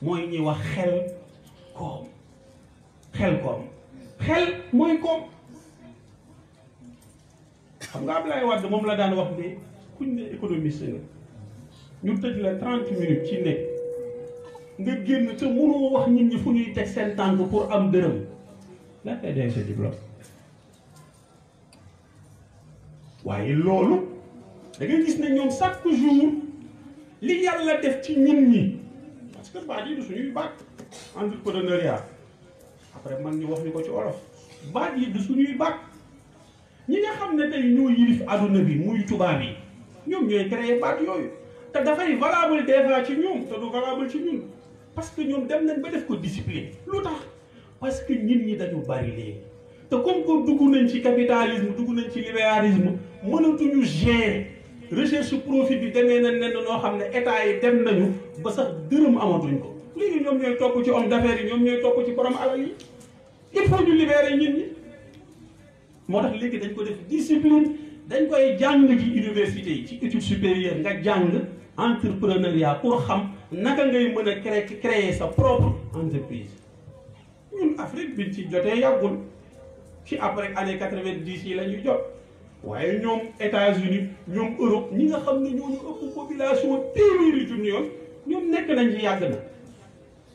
mooy ñuy wax xel koom xel mooy koom. xam nga Abdoulaye Wade moom la daan wax ne kuñ ne économiste nga ñu tëj la 30 minutes ci nekk nga génn te mënoo wax nit ñi fu ñuy teg seen tànk pour am dërëm la fay dee sa diplôme. waaye loolu da ngay gis ne ñoom chaque jour li yàlla def ci ñun ñi parce que baat yi du suñuy baat entrepreneuriat après man ñu wax ñu ko ci olof baat yi du suñuy baat ñi nga xam ne tey ñoo yilif adduna bi muy tubaab yi ñoom ñooy créer baat yooyu te dafay valable des fois ci ñoom te du valable ci ñun parce que ñoom dem nañ ba def ko discipline. lu tax parce que nit ñi dañu bari léegi te comme que dugg nañ ci capitalisme dugg nañ ci libéralisme mënatuñu gérer recherche profit bi demee na nen noo xam ne état yi dem nañu ba sax dërëm amatuñ ko léegi ñoom ñooy topp ci homme d'affaires yi ñoom ñooy topp ci borom alal yi il faut ñu libérer nit ñi. moo tax léegi dañ ko def discipline dañ koy jàng ci université yi ci étude supérieure nga jàng entrepreneuriat pour xam naka ngay mën a créer sa propre entreprise. ñun Afrique biñ ci jotee yàggul ci après année 90 yi la ñuy jot waaye ñoom États-Unis ñoom Europe ñi nga xam ne ñoo ñu ëpp population téeméeri junni yoon ñoom nekk nañ ci yàgg na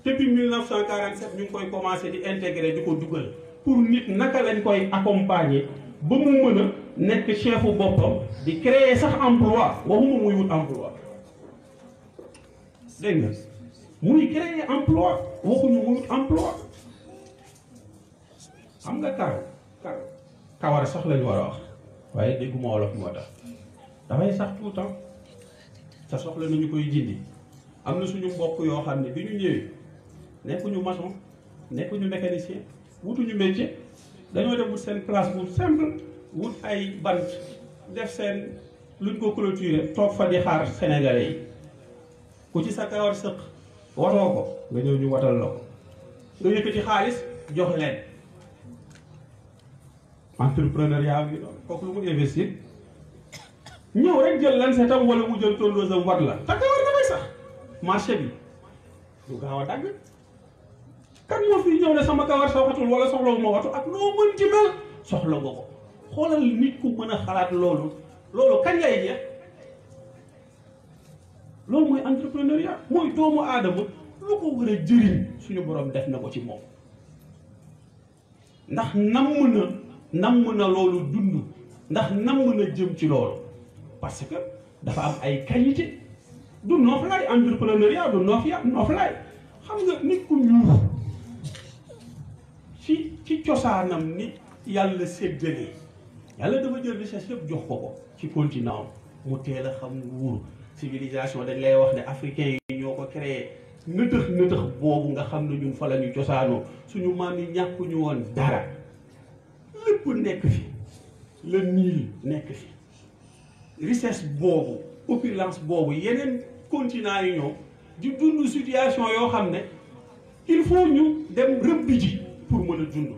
depuis 1947 ñu ngi koy commencé di intégrer di ko dugal pour nit naka lañ koy accompagner ba mu mën a nekk chefu boppam di créer sax emploi waxuma muy wut emploi dégg nga muy créer emploi waxuñu muy wut emploi. xam nga kawar sax lañu war a wax waaye dégguma wolof moo tax dafay sax tout le temps te soxla nañu koy jindi. am na suñu mbokk yoo xam ne bi ñu ñëwee nekkuñu maçon nekkuñu mécanicien wutuñu métier dañoo def wut seen place bu simple wut ay bant def seen luñ ko clôturer toog fa di xaar sénégalais yi ku ci sa kawar sëq watoo ko nga ñëw ñu watal la ko nga yëkkati xaalis jox leen. entrepreneuriat bi doon kooku lu mu investir ñëw rek jël lan setam wala mu jël tondeusam wat la te kawar dafay sax marché bi du gaaw a dagg kan moo fi ñëw ne sama kawar soxatul wala soxlawu ma watu ak noo mën ci mel soxla nga ko xoolal nit ku mën a xalaat loolu kañ lay jeex. loolu mooy entrepreneuriat mooy doomu aadama lu ko war a jëriñ suñu borom def na ko ci moom ndax namm na loolu dund ndax namm na jëm ci loolu parce que dafa am ay qualité du nooflaay entrepreneuriat du nooflaay xam nga nit ku ñuul ci cosaanam ni yàlla séddalee yàlla dafa jël richesse yëpp jox ko ci continent mu teel a xam nguur civilisation dañ lay wax ne africains yi ñoo ko créé nëtëx boobu nga xam ne ñun fa la ñu cosaanoo suñu maam yi ñàkkuñu woon dara lépp nekk fi le Nil nekk fi richesse boobu opulence boobu yeneen continent yi ñoom di dund situation yoo xam ne il faut ñu dem rëbbi ji pour mën a dund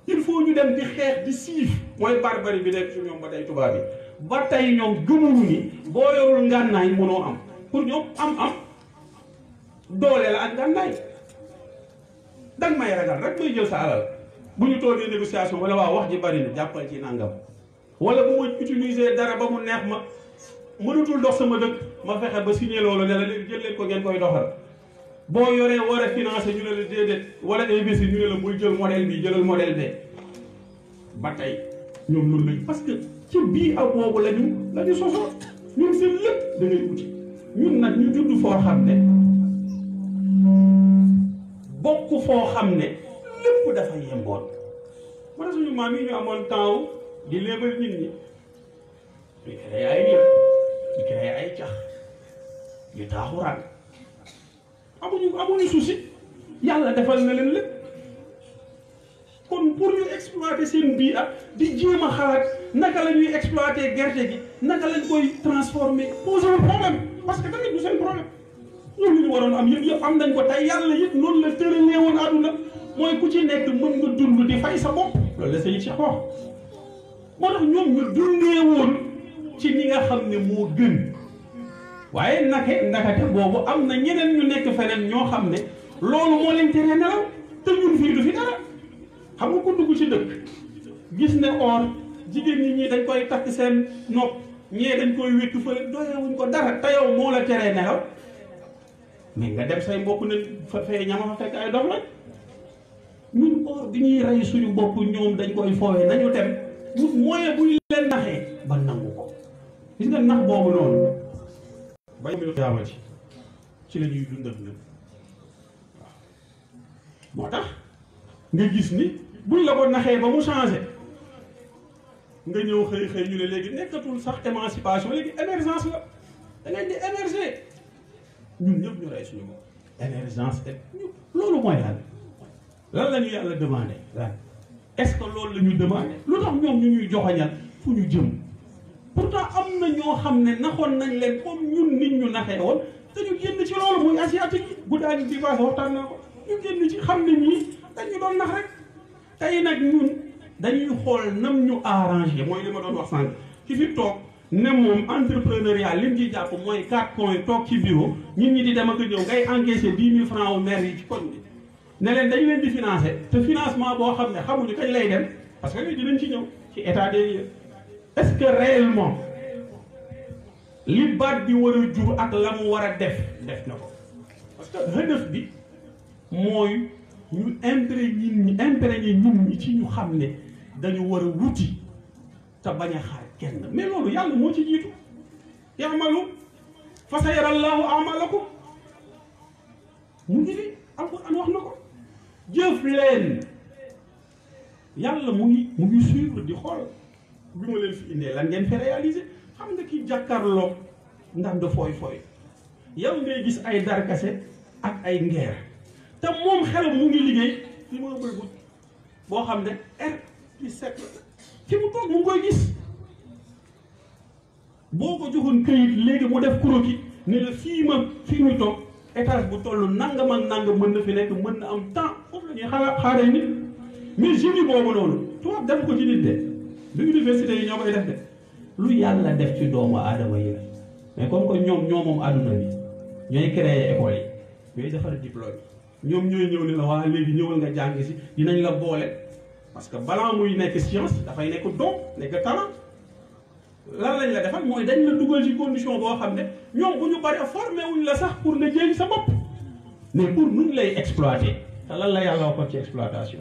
il faut ñu dem di xeex di siif mooy barbarie bi nekk ci ñoom ba tey tubaab bi ba tey ñoom gëmuñu ni boo yorul ngànnaay mënoo am pour ñoom am doole la ak ngànnaay danga may ragal rek may jël sa alal bu ñu toogee négociation wala waaw wax ji bari na jàppal ci nangam wala bu ma utiliser dara ba mu neex ma mënatul dox sama dëkk ma fexe ba signé loolu ne la léegi jël leen ko ngeen koy doxal boo yoree war a financer ñu ne la déedéet wala investir ñu ne la muy jël modèle bi jëlal modèle bi ba tey ñoom loolu lañ parce que ci bii ak boobu la ñu sosoo ñun seen lépp da ngay uti ñun nag ñu judd foo xam ne bokk foo xam ne lépp dafa yemboon man suñu maam yi ñu amoon temps di léebal nit ñi di créé ay lépp di créé ay cax di taaxuraan amuñu souci yàlla defal na leen lépp kon pour ñu exploiter seen bii ak di jéem a xalaat naka la ñuy exploiter gerte gi naka lañ koy transformer poser un problème parce que tamit du seen problème ñoom li ñu waroon am yëpp am nañ ko tey yàlla yëpp noonu la tëralee woon àdduna mooy ku ci nekk mën nga dund di fay sa bopp loolu la Sëñ Cheikh wax moo tax ñoom ñu dundee woon ci ni nga xam ne moo gën waaye ndakate boobu am na ñeneen ñu nekk feneen ñoo xam ne loolu moo leen teree nelaw te ñun fii du fi dara. xam nga ko dugg ci dëkk gis ne or jigéen ñi dañ koy takk seen nopp ñee dañ koy wékk fële doyewuñ ko dara te yow moo la teree nelaw mais nga dem say mbokk ne fa fee ñama fa fekk ay dof la. ñun or bi ñuy rey suñu bopp ñoom dañ koy foowee nañu dem wut moyen bu ñu leen naxee ba nangu ko. gis nga nax boobu noonu bay mi yaamati ci la ñuy dundal nag waaw moo tax nga gis ni buñ la ko naxee ba mu changé nga ñëw xëy ñu ne léegi nekkatul sax émancipation léegi émergence la da ngeen di émerger ñun ñëpp ñu rey suñu bopp émergence loolu mooy lan la ñu yàlla demandé lan est-ce que loolu la ñu demandé lu tax ñoom ñu ñuy joxoñal fu ñu jëm pourtant am na ñoo xam ne naxoon nañ leen comme ñun nit ñu naxee woon te ñu génn ci loolu muy asiatique yi bu daañu di passé waxtaan naa ko ñu génn ci xam ne ñii dañu doon nax rek tey nag ñun dañuy xool nam ñu arrangé mooy li ma doon wax sànq ki fi toog ne moom entrepreneuriat lim ci jàpp mooy 4 points toog ci bureau ñun ñi di dem ak a ñëw ngay encaissé 10 000 francs au maire yi ci koñ bi ne leen dañu leen di financé te financement boo xam ne xamuñu kañ lay dem parce que léegi dinañ ci ñëw ci état des lieux est-ce que réellement li baat bi war a jur ak la mu war a def na ko parce que hëdëf bi mooy ñu imprégné ñi ci ñu xam ne dañu war a wuti te bañ a xaar kenn mais loolu yàlla moo ci jiitu ya'malu fa sayarallahu a'malakum mu ngi fi alquran wax na ko jëf leen yàlla mu ngi suivre di xool bi ma leen fi indee lan ngeen fi réaliser xam nga ki jàkkaarloo ndax da fooy yow ngay gis ay darkase ak ay ngeer te moom xelam mu ngi liggéey li ma bëgg boo xam ne R+7 fi mu toog mu ngi koy gis boo ko joxoon këyit léegi mu def croquis ne la fii muy toog étage bu toll nangam ak nangam mën na fi nekk mën na am temps foofu la ñuy xaaree nit mais génie boobu noonu tubaab def ko ci nit de lu université yi ñoo koy def de lu yàlla def ci doomu aadama yi la mais comme que ñoom ñoo moom àdduna bi ñooy créer école yi ñooy defar diplôme yi ñoom ñooy ñëw ne la waa léegi ñëwal nga jàng si dinañ la boole parce que balaa muy nekk science dafay nekk don nekk talent lan lañ la defal mooy dañ la dugal ci condition boo xam ne ñoom bu ñu bari formé wuñ la sax pour nga jël sa bopp mais pour nuñ lay exploiter te lan la yàlla waxoon ci exploitation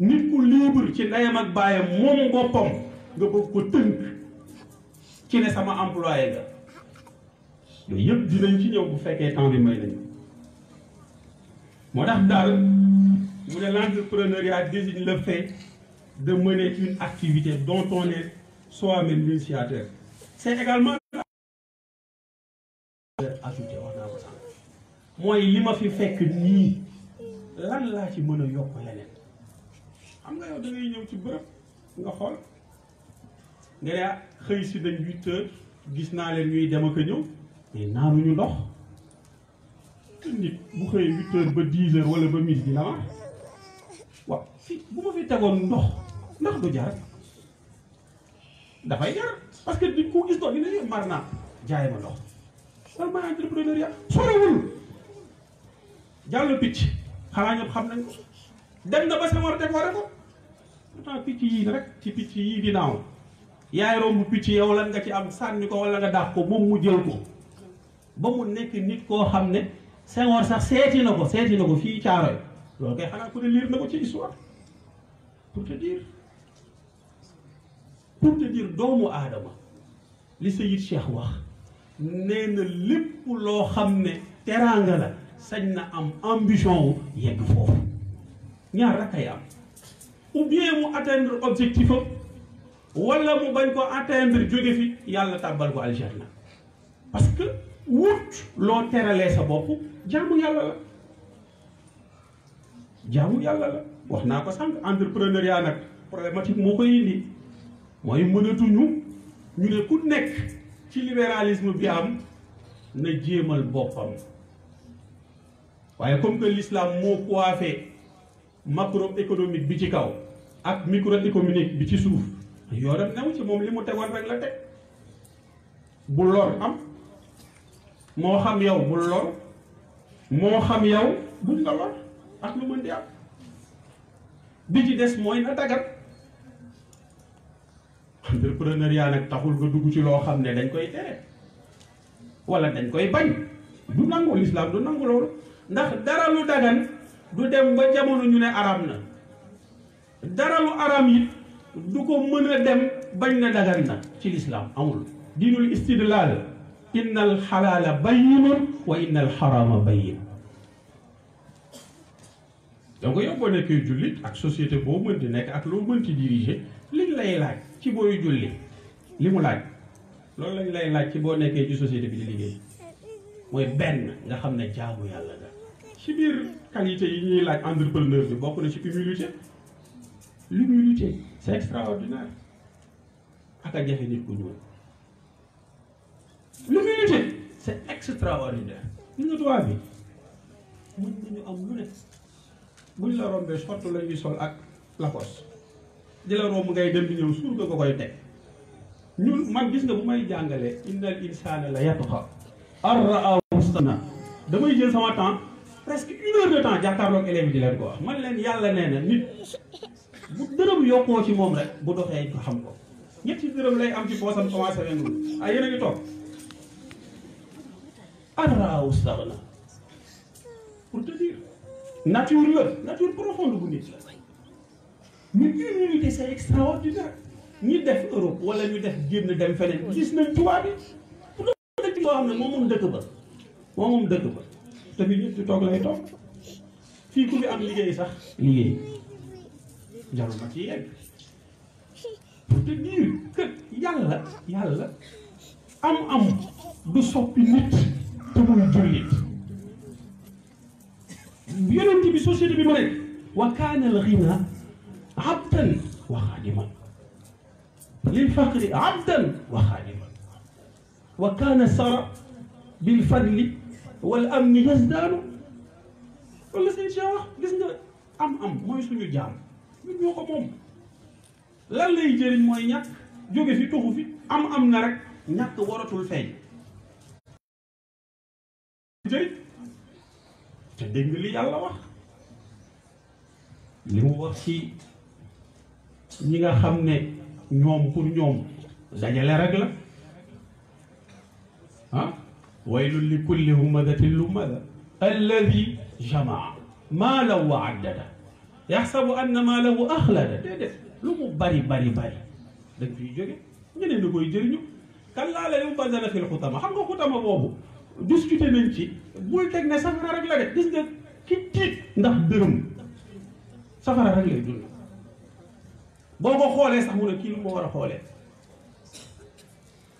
nit ku libre ci ndeyam ak baayam moom boppam nga bëgg ko tënk ci ne sama employé nga yooyu yëpp dinañ ci ñëw bu fekkee temps bi may nañu moo tax daal mu ne l'entrepreneuriat désigne le fait de mener une activité dont on est soi-même l'initiateur. C'est également ajouté wax naa ko sànq mooy li ma fi fekk nii lan laa ci mën a yokk leneen xam nga yow da ngay ñëw ci bërëb nga xool nga ne xëy si dañ 8 heures gis naa leen ñuy dem ak a ñëw mais naanuñu ndox nit bu xëy 8 heures ba 10 heures wala ba midi dina ma waaw fi bu ma fi tegoon ndox du jar dafay jar parce que di ku gis doon dina ne mar naa jaay ma ndox loolu mooy entrepreneuriat sorewul jàll picc xanaa ñëpp xam nañ ko dem na ba sa war décoré ko pourtant picc yii rek ci picc yii di naaw yaay romb picc yow lan nga ci am sànni ko wala nga daax ko moom mu jël ko ba mu nekk nit koo xam ne Senghor sax seeti na ko fii Caaroy loolu kay xanaa ku ne liir na ko ci histoire pour te dire doomu aadama li Seyid Cheikh wax nee na lépp loo xam ne teraanga la sañ na am ambition wu yegg foofu ñaar rek ay am ou bien mu atteindre objectif am wala mu bañ ko atteindre jóge fi yàlla tàbbal ko aljanna parce que wut loo teralee sa bopp jaamu yàlla la wax naa ko sànq entrepreneuriat nag problématique moo koy indi mooy mënatuñu ñu ne ku nekk ci libéralisme bi am na jéemal boppam waaye comme que l'islam moo coiffé macroéconomique bi ci kaw ak microéconomique bi ci suuf yoonam new ci moom li mu tegoon rek la teg bu lor am moo xam yow bul lor moo xam yow buñ la lor ak lu mën di am bi ci des mooy na dagat. entrepreneuriat nag taxul nga dugg ci loo xam ne dañ koy tere wala dañ koy bañ du nangu l'islam du nangu loolu ndax dara lu dagan du dem ba jamono ñu ne araam na dara lu araam it du ko mën a dem bañ na dagan na ci l'islam amul. diinul istidlaal innal xalaala bayyinun wa innal xaraama bayyin. donc yow boo nekkee jullit ak société boo mënti nekk ak loo mënti diriger liñ lay laaj ci booy julli li mu laaj loolu lañ lay laaj ci boo nekkee ci société bi di liggéey mooy benn nga xam ne jaamu yàlla nga ci biir qualité yi ñuy laaj entrepreneur bi bokk na ci humilité. l'humilité c'est extraordinaire ak a jafe nit ku ñuul. l'humilité c'est extraordinaire. li nga tubaab bi mën nañu am lu ne buñ la rombee sottu la ñuy sol ak Lacoste di la romb ngay dem di ñëw suur nga ko koy teg ñun man gis nga bu may jàngalee innal insana la yatgha an ra'ahu istaghna damay jël sama temps presque 1 heure de temps jàkkaarloog élèves yi di leen ko wax man leen yàlla nee na nit bu dërëm yokkoo ci moom rek bu doxee ko xam ko ñetti dërëm lay am ci poosam commencé leen ay yéen a ngi toog an ra'ahu istaghna pour te dire nature profonde bu nit la. mais humilité c'est extraordinaire ñi def Europe wala ñu def génn dem feneen gis nañ tubaab bi pour dëkk boo xam ne moom dëkk ba te fi ñëpp di toog lay toog fii ku fi am liggéey sax liggéey jarul ma ci yegg pour te dire que yàlla am du soppi nit te muy jullit yonent bi société bi ma nekk wa kaana al ghina abdan wa xaadiman lil faqri abdan wa xaadiman wa kaana sara bil fadli wal amni yazdaanu loolu la seen Cheikh wax gis nga am mooy suñu jaam ñun ñoo ko moom lan lay jëriñ mooy ñàkk jóge fi tuxu fi am na rek ñàkk waratul feeñ jëriñ te dégg li yàlla wax li mu wax ci ñi nga xam ne ñoom pour ñoom dajale rek la waylun li kulli humadatin lumada alladi jamaa maalan wa addada yaxsabu anna maalahu axlada déedéet lu mu bari dañ fiy jóge ñeneen da koy jëriñu kallaa la yunbazanna fil xutama xam nga xutama boobu discuté nañ ci bul teg ne safara rek la de gis nga ki tiit ndax dërëm safara rek lay dund boo ko xoolee sax mu ne kii lu ma war a xoolee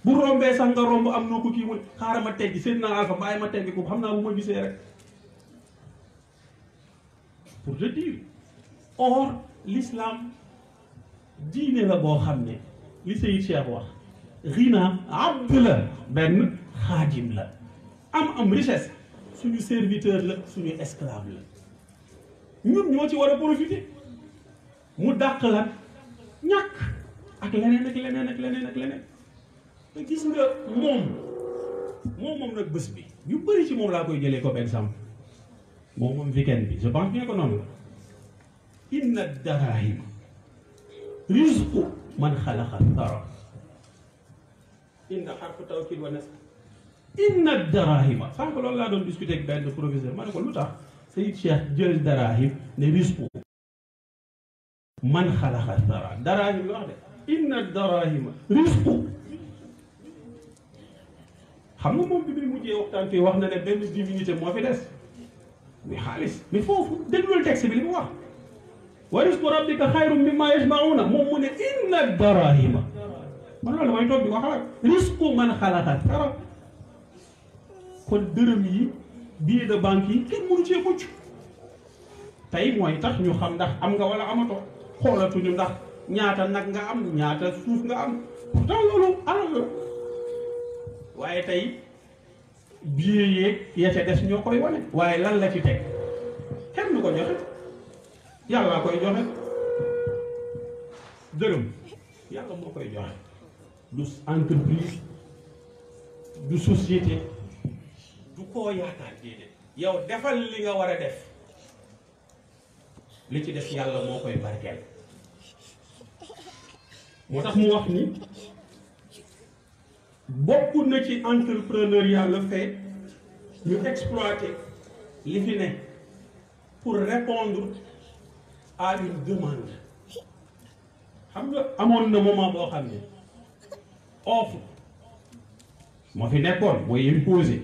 bu rombee sax nga romb am noo ko kii mu ne xaaral ma teggi seen naa alpha bàyyi ma teggi ko xam naa bu ma gisee rek pour te dire or l'islam diine la boo xam ne li Seyid Cheikh wax ghina abd la benn xaadim la am richesse suñu serviteur la suñu esclave la ñun ñoo ci war a profiter mu dàq la ñàkk ak leneen te gis nga moom nag bés bi ñu bëri ci moom laa koy jëlee comme exemple moom weekend bi je pense bien que noonu la inna darahima rizqu man xalaqa dara inna xarfu tawkid wa nasb inna darahima sànq loolu laa doon discuter ak benn professeur ma ne ko lu tax Seyid Cheikh jël darahim ne rizqu man xalaqa dara darahim la wax de inna darahima rizqu xam nga moom bi muy mujjee waxtaan fii wax na ne benn divinité moo fi des muy xaalis mais foofu déglul texte bi li mu wax wa rizqu rabbika xayrun mimma yajmauna moom mu ne inna darahima man loolu damay toog di ko xalaat rizqu man xalaqa dara kon dërëm yi billet de banque yi kenn mënu cee mucc tey mooy tax ñu xam ndax am nga wala amatoo xoolatuñu ndax ñaata nag nga am ñaata suuf nga am pourtant loolu alal la waaye tey billet yeeg ya ca des ñoo koy wane waaye lan la ci teg kenn du ko joxe yàlla koy joxe dërëm yàlla moo koy joxe du entreprise du société du koo yaakaar déedéet yow defal li nga war a def li ci def yàlla moo koy barkeel moo tax mu wax ni bokk na ci entrepreneuriat le fait ñu exploiter li fi ne pour répondre à une demande xam nga amoon na moment boo xam ne offre moo fi nekkoon mooy imposé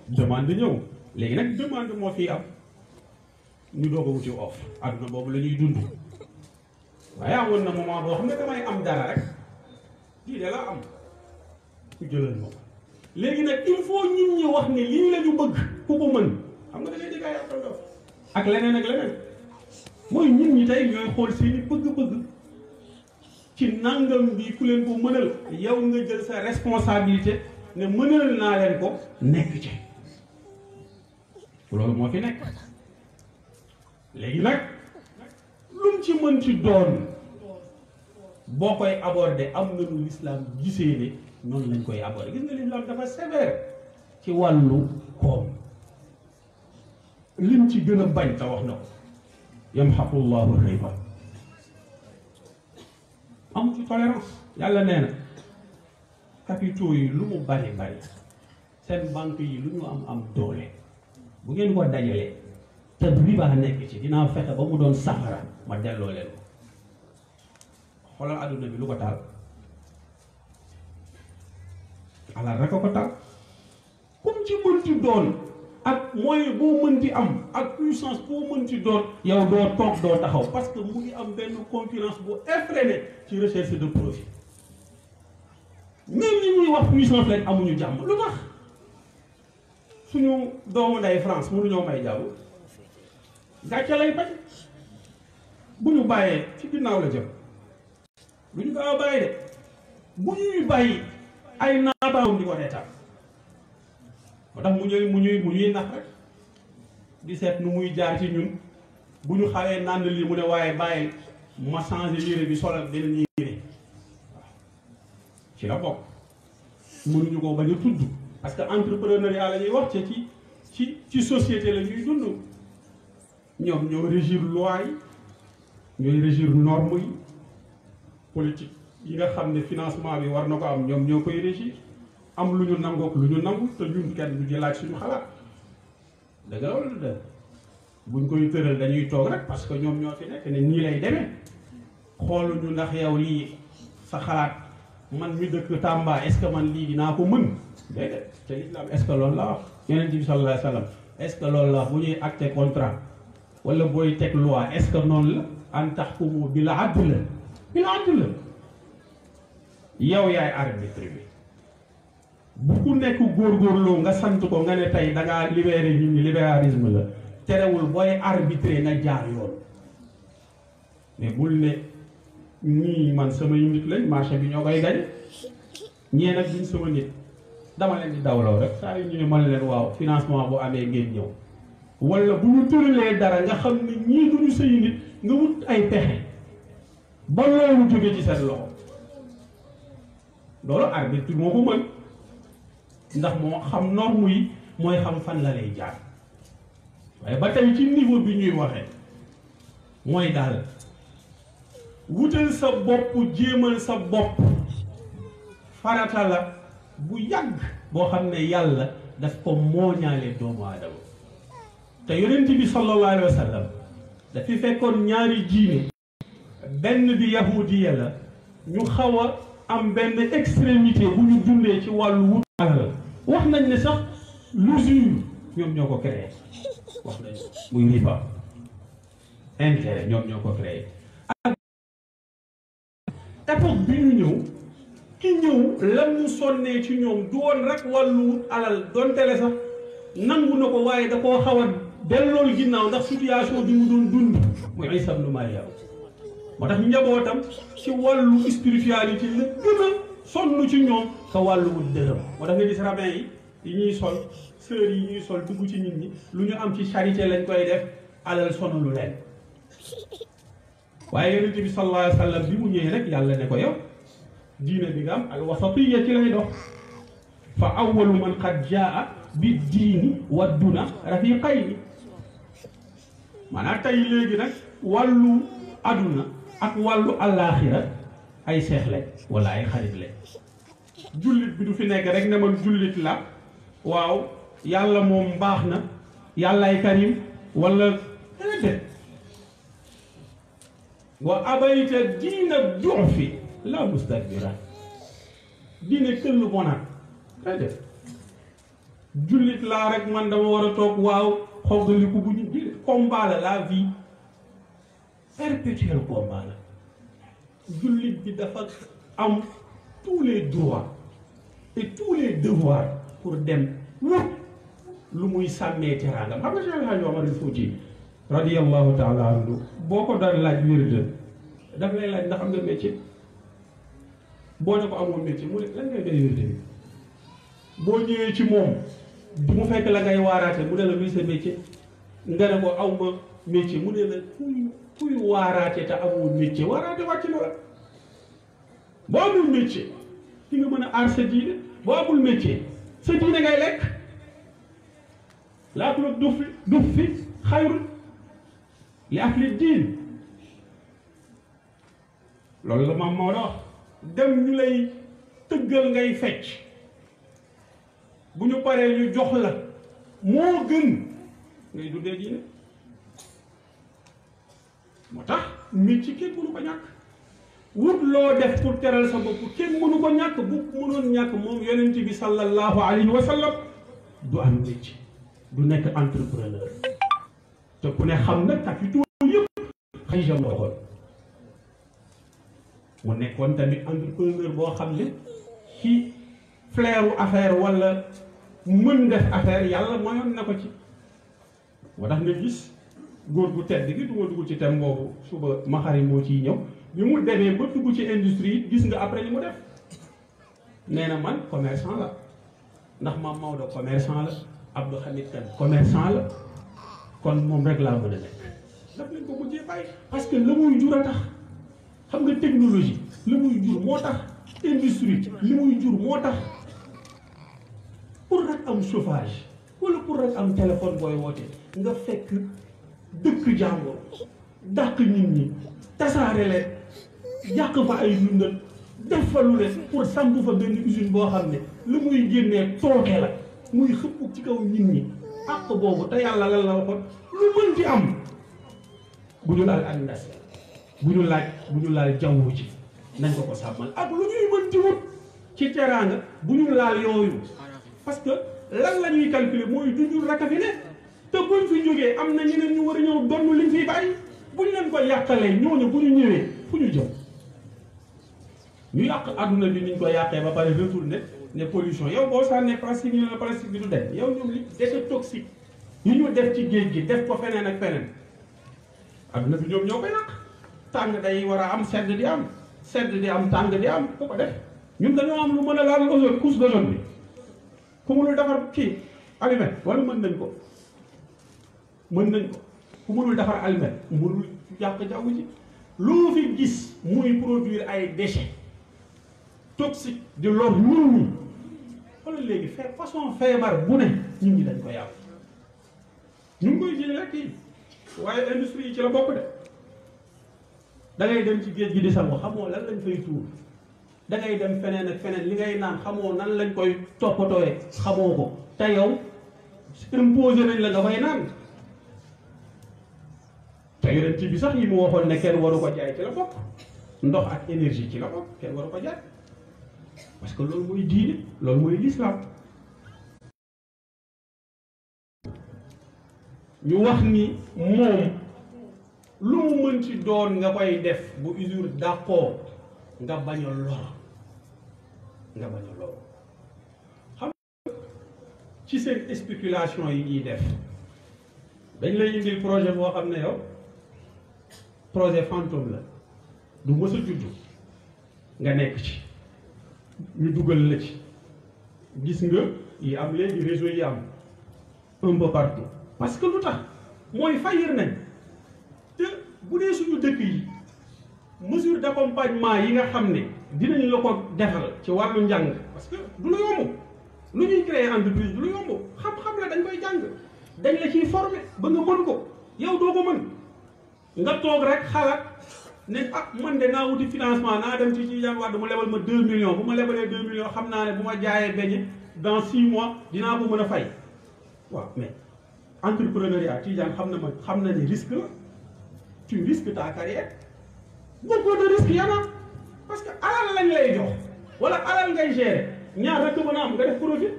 demande ñëw léegi nag demande moo fi am ñu doog a wuti offre adduna boobu la ñuy dund waaye amoon na moment boo xam ne damay am dara rek lii de la am ñu jëlal ma ko léegi nag il faut ñun ñi wax ne lii la ñu bëgg ku ko mën xam nga da ngay dégg ay appel d'offre ak leneen mooy ñun ñi tey ñooy xool seeni bëgg-bëgg ci nangam bi ku leen ko mënal yow nga jël sa responsabilité ne mënal naa leen ko nekk ci loolu moo fi nekk léegi nag lu mu ci mën ci doon boo koy aborder am na lu l'islam gisee ne noonu lañ koy aborder gis nga l'islam dafa sévère ci wàllu koom lim ci gën a bañ te wax na ko yamhaqu llahu riba amu ci tolérance yàlla nee na capitaux yi lu mu bari seen banque yi lu ñu am doole bu ngeen ko dajalee te riba nekk ci dinaa fexe ba mu doon safara ma delloo leen ko xoolal adduna bi lu ko taal alal rek a ko taal comme ci mënti doon ak moyen boo mënti am ak puissance boo mënti doon yow doo toog doo taxaw parce que mu ngi am benn concurrence bu effrénée ci recherche de profit même ñi ñuy wax puissance lañ amuñu jàmm lu tax suñu doomu nday France mënuñoo may jàmm gàcce lay bañ bu ñu bàyyee ci ginnaaw la jëm lu ñu gaaw a bàyyi de bu ñuy bàyyi ay naataawam di ko reetaan moo tax mu ñuy nax rek di seet nu muy jaar ci ñun bu ñu xawee naan lii mu ne waaye bàyyi ma changé yére bi solal beneen yére waaw ci la bokk mënuñu ko bañ a tudd parce que entrepreneuriat la ñuy wax ci société la ñuy dund ñoom ñoo régir loi yi ñooy régir norme yi politique yi nga xam ne financement bi war na ko am ñoom ñoo koy régir am lu ñu nangook lu ñu nangu te ñun kenn du jëlaat suñu xalaat dëgg la wala du dëgg buñ koy tëral dañuy toog rek parce que ñoom ñoo fi nekk ne nii lay demee xooluñu ndax yow lii sa xalaat man mi dëkk Tamba est-ce que man lii dinaa ko mën déedéet te l'islam est-ce que loolu la wax Yonent bi sallallahu alayhi wa sallam est-ce que loolu la wax bu ñuy acté contrat wala booy teg loi est-ce que noonu la an tahkumu bil adl yow yaay arbitre bi bu ku nekk góorgóorloo nga sant ko nga ne tey da ngaa libéré nit ñi libéralisme la terewul booy arbitré nga jaar yoon mais bul ne ñii man samay nit lañ marché bi ñoo koy gañ ñee nag duñ sama nit dama leen di dawloo rek saa yu ñu ne mën leen waaw financement bu amee ngeen ñëw wala bu ñu tëralee dara nga xam ne ñii duñu say nit nga wut ay pexe ba loolu jóge ci seen loxo loolu arbitre moo ko mën ndax moo xam norme yi mooy xam fan la lay jaar waaye ba tey ci niveau bi ñuy waxee mooy daal wutal sa bopp jéemal sa bopp farata la bu yàgg boo xam ne yàlla daf ko mooñaale doomu aadama te yonent bi sallallahu alayhi wa sallam dafi fekkoon ñaari diine benn bi yahudiya la ñu xaw a am benn extrémité bu ñu dundee ci wàllu wut alal wax nañ ne sax l'usure ñoom ñoo ko créé wax nañ muy riba intérêt ñoom ñoo ko créé ak époque bi ñu ñëw ki ñëw lan mu sonnee ci ñoom du woon rek wàllu wut alal donte le sax nangu na ko waaye da koo xaw a dellool ginnaaw ndax situation bi mu doon dund muy Isa ibnu Maryam moo tax njabootam ci wàllu spiritualité la gën a sonn ci ñoom ka wàllu wut dërëm moo tax nga gis rabbin yi ñuy sol sœurs yi ñuy sol dugg ci nit ñi lu ñu am ci charité lañ koy def alal sonalu leen waaye yonent bi sallallahu alayhi wa sallam bi mu ñëwee rek yàlla ne ko yow diine bi nga am al wasatiyya ci lay dox fa awwalu man qad jaa bi diini wa duna rafiqayni maanaam tey léegi nag wàllu aduna ak wàllu àllaaxira ay seex lañ wala ay xarit lañ jullit bi du fi nekk rek ne man jullit la waaw yàlla moom baax na yàllaay karim wala déedéet wa abayta diina du'fi la mustakbira diine këll bonaat déedéet jullit laa rek man dama war a toog waaw xoggaliku bu ñu di combat la vie perpétuel combat la jullit bi dafa am tous les droits et tous les devoirs pour dem wut lu muy sàmmee teraangam xam nga Cheikh El Hadj Omar al Fouti radiyallahu taala anhu boo ko daan laaj wérde daf lay laaj ndax am nga métier boo ne ko amul métier mu ne lan ngay doy wérde bi boo ñëwee ci moom du mu fekk la ngay waaraate mu ne la luy sa métier nga ne ko aw ma métier mu ne la kuy waaraate te amul métier waaraate wàcc na la boo amul métier ki nga mën a aar sa diine boo amul métier sa diine ngay lekk la aklu duf fi xayrun li akli diin loolu la maam Maodo wax dem ñu lay tëggal ngay fecc bu ñu paree ñu jox la moo gën ngay dundee diine moo tax métier kenn mënu ko ñàkk wut loo def pour teral sa bopp kenn mënu ko ñàkk bu mënoon ñàkk moom yonent bi sallallahu alayhi wa sallam du am métier du nekk entrepreneur te ku ne xam na capitaux yëpp xëy na moo xool mu nekkoon tamit entrepreneur boo xam ne ci flairu affaire wala mën def affaire yàlla mayoon na ko ci moo tax nga gis góor gu tedd gi du ma dugg ci thème boobu suba maxari moo ciy ñëw bi mu demee ba dugg ci industrie gis nga après li mu def nee na man commerçant la ndax maam Maodo commerçant la Abdou Hamid Kane commerçant la kon moom rek laa mën a nekk daf leen ko mujjee bàyyi parce que la muy jur a tax xam nga technologie li muy jur moo tax industrie li muy jur moo tax pour rek am chauffage wala pour rek am téléphone booy woote nga fekk dëkk jàmbur dàq nit ñi tasaare leen yàq fa ay dundal def fa lu leen pour samp fa benn usine boo xam ne lu muy génnee tooke la muy xëpp ci kaw nit ñi àq boobu te yàlla lan la waxoon lu mën ci am bu ñu laal andas bu ñu laal jaww ji nañ ko sàmmal ak lu ñuy mën ci wut ci teraanga bu ñu laal yooyu parce que lan la ñuy calculer mooy du ñu raka fi ne te buñ fi jógee am na ñeneen ñu war a ñëw donn liñ fiy bàyyi buñ leen ko yàqalee ñooñu bu ñu ñëwee fu ñu jëm ñu yàq adduna bi niñ ko yàqee ba pare retourné ne pollution yow boo sànnee plastique ñu ne plastique bi du dem yow ñoom li déchets toxiques yi ñu def ci géej gi def ko feneen ak feneen adduna bi ñoom ñoo ko yàq tàng day war a am sedd di am tàng di am ku ko def ñun dañoo am lu mën a laal ozone couche d'ozone bi ku mënul defar kii allumet wala mën nañ ko ku mënul defar allumet mënul yàq jaww ji loo fi gis muy produire ay déchets toxiques di lor nit ñi wala léegi façon feebar bu ne nit ñi dañ ko yàq ñu ngi koy jëlee rek yi waaye industrie yi ci la bokk de da ngay dem ci géej gi di sangu xamoo lan lañ fay tuur da ngay dem feneen ak feneen li ngay naan xamoo nan lañ koy toppatooyee xamoo ko te yow imposé nañ la nga fay naan te yonent bi sax yi mu waxoon ne kenn waru ko jaay ci la bokk ndox ak énergie ci la bokk kenn waru ko jaay parce que loolu mooy diine loolu mooy l'islam ñu wax ni moom lu mu mën ci doon nga koy def bu usure d'accord nga bañ a lor xam ci seen spéculation yi ñuy def dañ lay indil projet boo xam ne yow projet fantôme la du mës a juddu nga nekk ci ñu dugal la ci gis nga yi am léegi réseau yi am un peu partout parce que lu tax mooy fayir nañ te bu dee suñu dëkk yi mesure d'accompagnement yi nga xam ne dinañ la ko defal ci wàllu njàng parce que du la yomb lu ñuy créer entreprise lu yomb xam-xam la dañ koy jàng dañ la ciy former ba nga mën ko yow doo ko mën nga toog rek xalaat ne ah man de naa wuti financement naa dem ci Tidiane Wade mu lebal ma 2 millions bu ma lebalee 2 millions xam naa ne bu ma jaayee beñe dans 6 mois dinaa ko mën a fay waaw mais entrepreneuriat Tidiane xam na ne risque la tu risques ta carrière beaucoup de risques yana parce que alal lañ lay jox wala alal ngay gérer ñaar rek mën a am nga def profit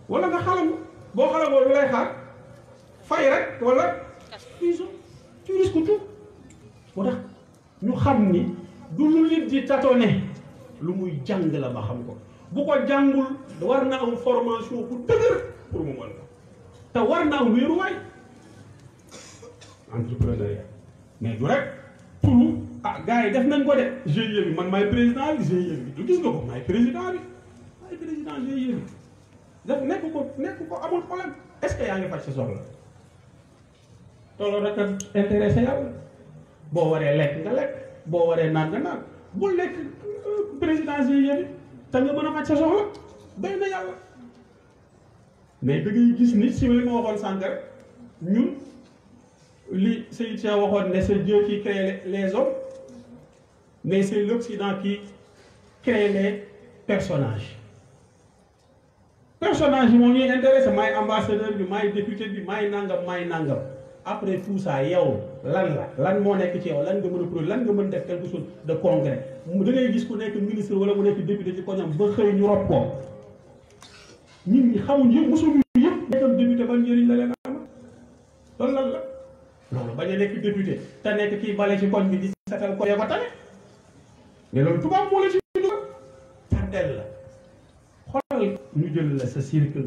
wala nga xalangu boo xalangoo lu lay xaar fay rek wala tu risques tout moo tax ñu xam ni du lu nit di tâtonner lu muy jàng la ba xam ko bu ko jàngul war na am formation bu dëgër pour mu mën ko te war na am wéeruwaay entrepreneuriat mais du rek pour ah gars yi def nañ ko de GIE bi man maay président bi GIE bi du gis nga ko maay président GIE bi def nekk ko amul problème est-ce que yaa ngi faj sa soxla tolloo rek a intéressé yàlla boo waree lekk nga lekk boo waree naan nga naan bul lekk président GIE bi te nga mën a faj sa soxla doy na yàlla mais da ngay gis ni si li ma waxoon sànq rek ñun li Seydou Cheikh waxoon ne c'est Dieu qui crée les hommes mais c'est l'Occident qui crée les personnages yi moo ñuy intéressé maay ambassadeur bi maay député bi maay nangam après tout ça yow lan moo nekk ci yow lan nga mën a produire lan nga mën def quelque chose de concret da ngay gis ku nekk ministre wala mu nekk député ci koñam ba xëy ñu rob ko nit ñi xamuñ yëpp mosul yëpp nekkam député ban njëriñ la leen am loolu lan la loolu bañ a nekk député te nekk kii bale ci koñ bi di setal ko ko tane mais loolu tubaab moo la ci dugal tardel la xoolal ñu jël la sa cercle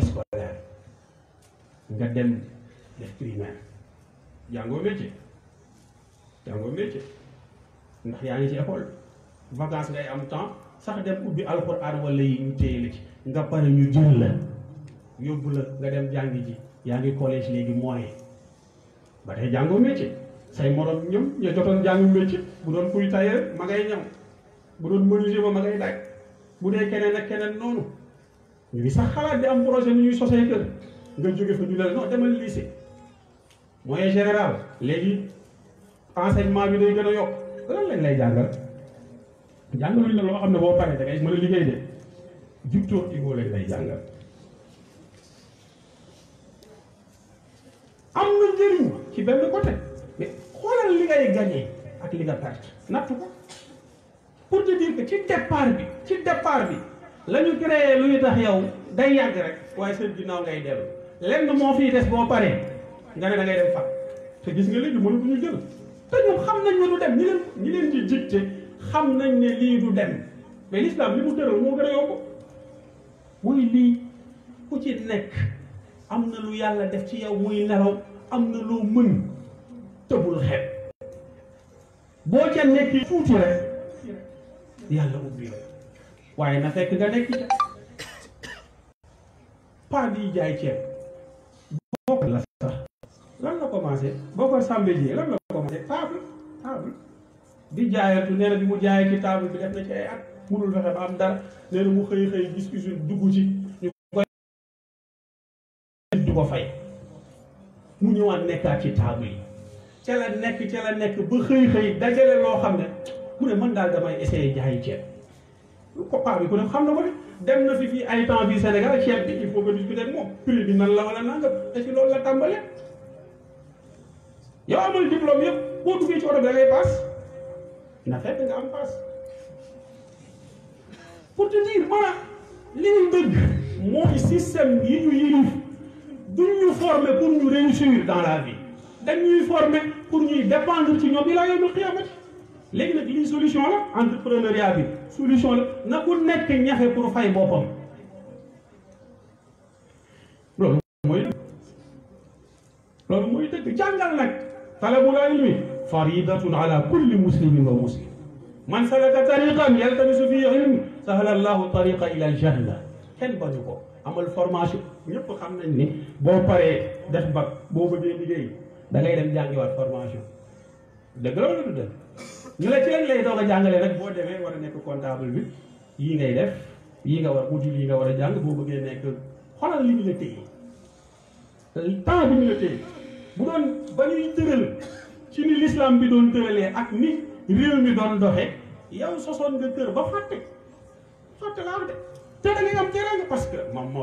scolaire nga dem def primaire jàngoo métier ndax yaa ngi ci école vacances ngay am temps sax dem ubbi alxuraan wala yi ñu téye la ci nga pare ñu jël la yóbbu la nga dem jàngi ji yaa ngi collège léegi moyen ba tey jàngoo métier say morom ñoom ñoo jotoon jàngu métier bu doon kuy tailleur ma ngay ñaw bu doon menuisier ba ma ngay daaj bu dee keneen ak keneen noonu ñu ngi sax xalaat di am projet ni ñuy sosee kër nga jóge fa ñu la non demal lycée moyen général léegi enseignement bi day gën a yokk lan lañ lay jàngaluñ la loo xam ne boo paree da ngay mën a liggéey de Victor Hugo lañ lay jàngal am na njëriñ ci benn côté mais xoolal li ngay gagné ak li nga perte nattu ko pour te dire que ci départ bi la ñu créé lu ñu tax yow day yàgg rek waaye seen ginnaaw ngay dellu lenn moo fiy des boo paree nga ne da ngay dem fat te gis nga léegi mënatuñu jël te ñoom xam nañ ne du dem ñi leen di dicté xam nañ ne lii du dem mais l'islam li mu tëral moo gën a yomb muy lii ku ci nekk am na lu yàlla def ci yow muy nelaw am na loo mën tëbul xeeb boo ca nekk tuuti rek yàlla ubbi la waaye na fekk nga nekk ca pas di jaay ceeb bokk la sax lan la commencé boo ko sàmmee ji lan la commencé table di jaayatu nee na bi mu jaayee ci table bi def na ci ay at munul fexe ba am dara nee na mu xëy gis usine dugg ci ñu koy du ko fay mu ñëwaat nekkaat ci table yi ca la nekk ba xëy dajale loo xam ne mu ne man daal damay essayer jaayi ceeb ko paa bi ku ne xam na ko ne dem na fi fii ay temps bi Sénégal ceeb bi il faut que discuter ak moom prix bi nan la wala nangam te ci loolu la tàmbalee yow amal diplôme yëpp boo duggee ci oto bi da ngay paas na fekk nga am paas pour te dire maanaam li ñu dëgg mooy système yi ñu yilif duñ ñu former pour ñu réussir dans la vie dañuy former pour ñuy dépendre ci ñoom ilaa yawmil qiyaamati léegi nag lii solution la entrepreneuriat bi solution la na ku nekk ñafe pour fay boppam loolu mooy dëgg jàngal nag talabul ilmi faridatun ala kulli muslimin wa muslim man salaka tariqan yaltamisu fihi ilm sahala allahu tariqa ila aljanna kenn bañu ko amal formation ñëpp xam nañ ni boo paree def bac boo bëggee liggéey da ngay dem jàngiwaat formation dëgg la wala du dëgg ñu la ci lañ lay doog a jàngalee rek boo demee war a nekk comptable bi yii ngay def yi nga war module yi nga war a jàng boo bëggee nekk xoolal li ñu la téye temps bi ñu la téye bu doon ba ñuy tëral ci ni l'islam bi doon tëralee ak ni réew mi doon doxe yow sosoon nga kër ba fàtte laa de te da ngay am teranga parce que moom moo